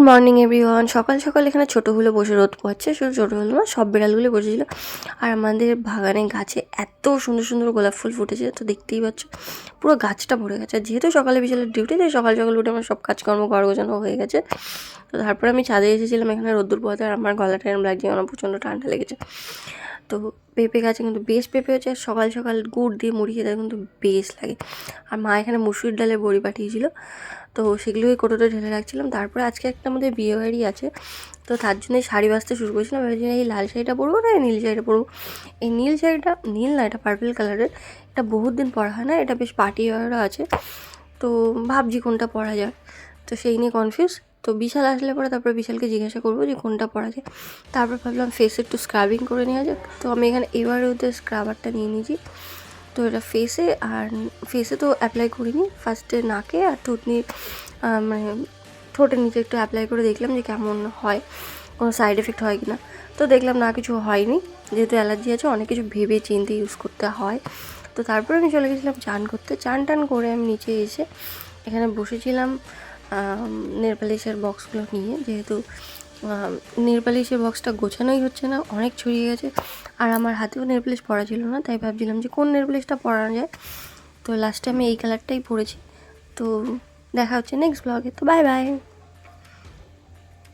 Morning everyone. সকাল সকাল এখানে ছোটো হলো বসে রোদ পোহাচ্ছে। শুধু ছোটো হলো না, সব বিড়ালগুলো বসেছিল। আর আমাদের বাগানে গাছে এত সুন্দর সুন্দর গোলাপ ফুল ফুটেছে, তো দেখতেই পাচ্ছ পুরো গাছটা ভরে গেছে। যেহেতু সকালে বিকেলের ডিউটি, তাই সকাল সকাল উঠে আমার সব কাজকর্ম ঘর গোছানো হয়ে গেছে। তো তারপরে আমি ছাদে এসেছিলাম এখানে রোদ্দুর পোহাতে। আর আমার গলাটা এরম লাগছে, আমার প্রচণ্ড ঠান্ডা লেগেছে। তো পেঁপে গাছে কিন্তু বেশ পেঁপে হচ্ছে। আর সকাল সকাল গুড় দিয়ে মুড়ি খেতে কিন্তু বেশ লাগে। আর মা এখানে মুসুরির ডালের বড়ি পাঠিয়েছিল, তো সেগুলোই কোটোতে ঢেলে রাখছিলাম। তারপরে আজকে একটা আমাদের বিয়েবাড়ি আছে, তো তার জন্যই শাড়ি বাছতে শুরু করেছিলাম। ভেবেছি এই লাল শাড়িটা পরবো না এই নীল শাড়িটা পরবো। এই নীল শাড়িটা, নীল না, এটা পার্পল কালারের। এটা বহুত দিন পরা হয় না, এটা বেশ পার্টি ওয়ারও আছে। তো ভাবছি কোনটা পরা যায়, তো সেই নিয়ে কনফিউজ। তো বিশাল আসলে পরে তারপরে বিশালকে জিজ্ঞাসা করবো যে কোনটা পরা যায়। তারপর ভাবলাম ফেসে একটু স্ক্রাবিং করে নেওয়া যাক। তো আমি এখানে এবারে ওদের স্ক্রাবারটা নিয়ে নিয়েছি। তো এটা ফেসে, আর ফেসে তো অ্যাপ্লাই করিনি, ফার্স্টে নাকে আর থুতনির মানে ঠোঁটের নিচে একটু অ্যাপ্লাই করে দেখলাম যে কেমন হয়, কোনো সাইড এফেক্ট হয় কি না। তো দেখলাম না, কিছু হয়নি। যেহেতু অ্যালার্জি আছে, অনেক কিছু ভেবে চিন্তে ইউজ করতে হয়। তো তারপরে আমি চলে গেছিলাম চান করতে। চান টান করে আমি নিচে এসে এখানে বসেছিলাম নেল পালিশের বক্সগুলো নিয়ে। যেহেতু নেল পালিশের বক্সটা গোছানোই হচ্ছে না, অনেক ছড়িয়ে গেছে। আর আমার হাতেও নেল পালিশ পরা ছিল না, তাই ভাবছিলাম যে কোন নেল পালিশটা পরানো যায়। তো লাস্টে আমি এই কালারটাই পরেছি। তো দেখা হচ্ছে নেক্সট ব্লগে। তো বাই বাই।